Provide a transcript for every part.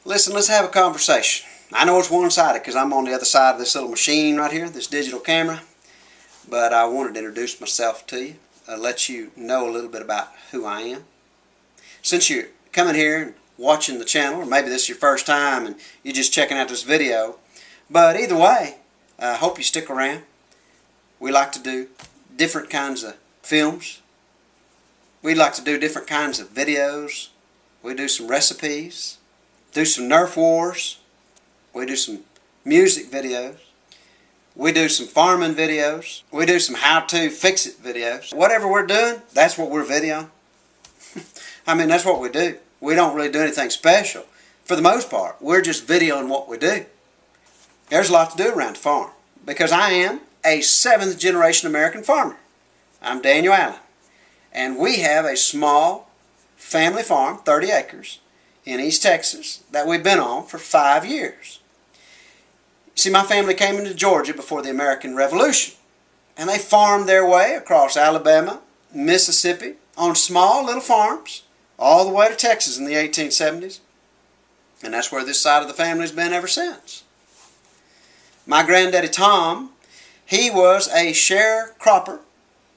Listen, let's have a conversation. I know it's one-sided because I'm on the other side of this little machine right here, this digital camera. But I wanted to introduce myself to you, let you know a little bit about who I am. Since you're coming here and watching the channel, or maybe this is your first time and you're just checking out this video, but either way, I hope you stick around. We like to do different kinds of films. We like to do different kinds of videos. We do some recipes, do some Nerf wars. We do some music videos. We do some farming videos. We do some how-to fix-it videos. Whatever we're doing, that's what we're videoing. I mean, that's what we do. We don't really do anything special. For the most part, we're just videoing what we do. There's a lot to do around the farm because I am a 7th generation American farmer. I'm Daniel Allen. And we have a small family farm, 30 acres, in East Texas that we've been on for 5 years. See, my family came into Georgia before the American Revolution, and they farmed their way across Alabama, Mississippi, on small little farms, all the way to Texas in the 1870s. And that's where this side of the family's been ever since. My granddaddy Tom, he was a sharecropper.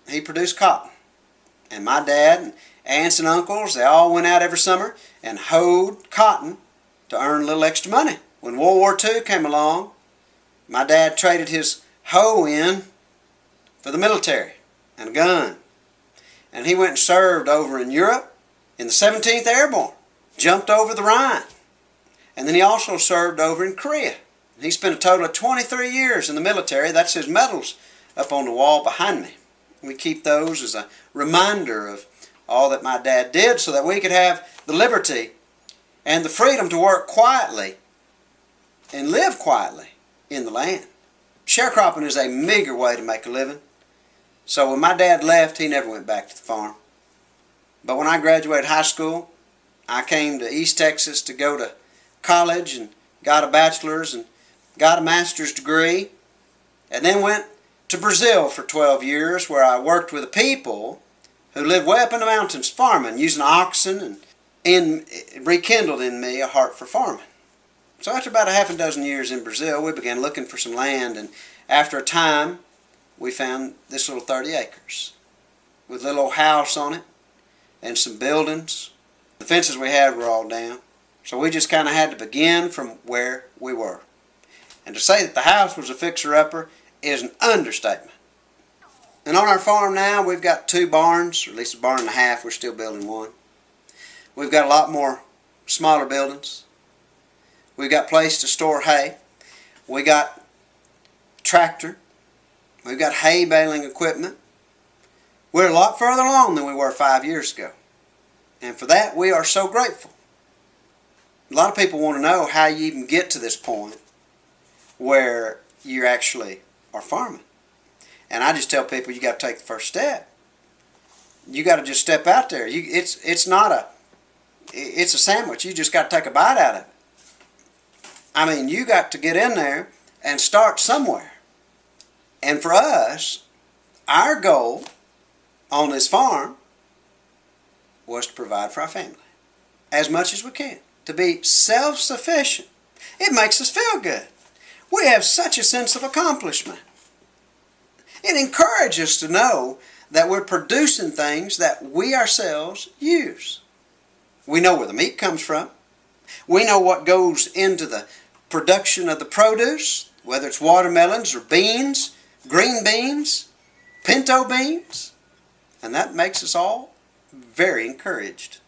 He produced cotton. And my dad and aunts and uncles, they all went out every summer and hoed cotton to earn a little extra money. When World War II came along, my dad traded his hoe in for the military and a gun. And he went and served over in Europe in the 17th Airborne. Jumped over the Rhine. And then he also served over in Korea. He spent a total of 23 years in the military. That's his medals up on the wall behind me. We keep those as a reminder of all that my dad did so that we could have the liberty and the freedom to work quietly and live quietly in the land. Sharecropping is a meager way to make a living. So when my dad left, he never went back to the farm. But when I graduated high school, I came to East Texas to go to college and got a bachelor's and got a master's degree, and then went to Brazil for 12 years where I worked with a people who lived way up in the mountains farming, using oxen, and rekindled in me a heart for farming. So after about a half a dozen years in Brazil, we began looking for some land, and after a time, we found this little 30 acres with a little old house on it and some buildings. The fences we had were all down, so we just kind of had to begin from where we were. And to say that the house was a fixer-upper is an understatement. And on our farm now, we've got 2 barns, or at least a barn and a half. We're still building one. We've got a lot more smaller buildings. We've got place to store hay. We got tractor. We've got hay baling equipment. We're a lot further along than we were 5 years ago. And for that, we are so grateful. A lot of people want to know how you even get to this point where you actually are farming. And I just tell people you got to take the first step. You got to just step out there. It's a sandwich. You just got to take a bite out of it. I mean, you got to get in there and start somewhere. And for us, our goal on this farm was to provide for our family as much as we can, to be self-sufficient. It makes us feel good. We have such a sense of accomplishment. It encourages us to know that we're producing things that we ourselves use. We know where the meat comes from. We know what goes into the production of the produce, whether it's watermelons or beans, green beans, pinto beans, and that makes us all very encouraged.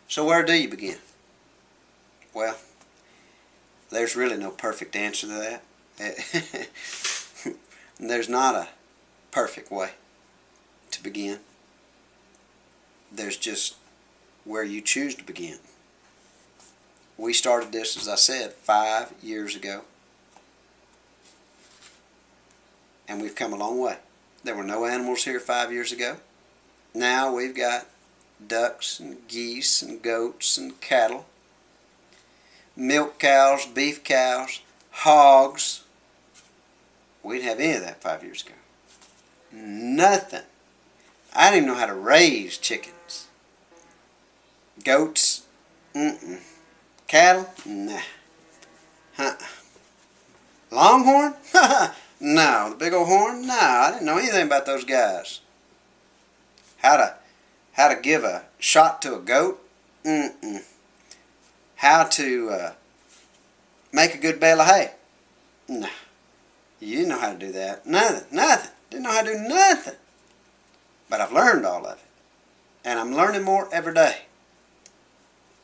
So where do you begin? Well, there's really no perfect answer to that. There's not a perfect way to begin. There's just where you choose to begin. We started this, as I said, 5 years ago. And we've come a long way. There were no animals here 5 years ago. Now we've got ducks and geese and goats and cattle, milk cows, beef cows, hogs. We didn't have any of that 5 years ago. Nothing. I didn't even know how to raise chickens. Goats, Cattle? Nah. Longhorn? No. The big old horn? No, I didn't know anything about those guys. How to give a shot to a goat? Mm-mm. How to make a good bale of hay? No. You didn't know how to do that. Nothing. Didn't know how to do nothing. But I've learned all of it. And I'm learning more every day.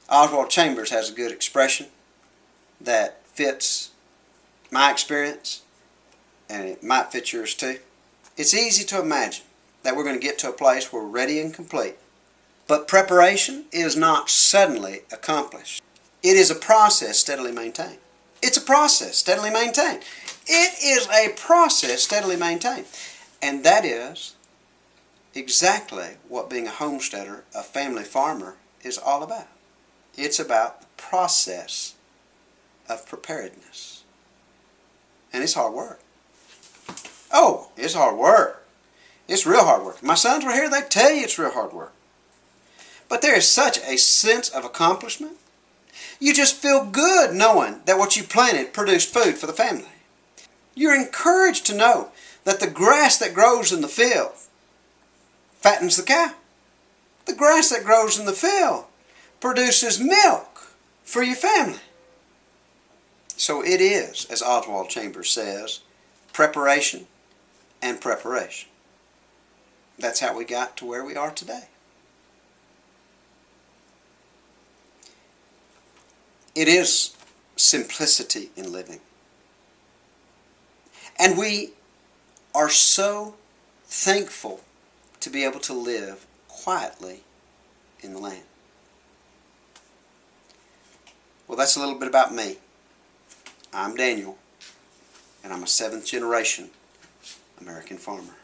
Oswald Chambers has a good expression that fits my experience, and it might fit yours too. It's easy to imagine that we're going to get to a place where we're ready and complete. But preparation is not suddenly accomplished. It is a process steadily maintained. It's a process steadily maintained. It is a process steadily maintained. And that is exactly what being a homesteader, a family farmer, is all about. It's about the process of preparedness. And it's hard work. Oh, it's hard work. It's real hard work. My sons were here, they tell you it's real hard work. But there is such a sense of accomplishment. You just feel good knowing that what you planted produced food for the family. You're encouraged to know that the grass that grows in the field fattens the cow. The grass that grows in the field produces milk for your family. So it is, as Oswald Chambers says, preparation and preparation. That's how we got to where we are today. It is simplicity in living. And we are so thankful to be able to live quietly in the land. Well, that's a little bit about me. I'm Daniel, and I'm a 7th generation American farmer.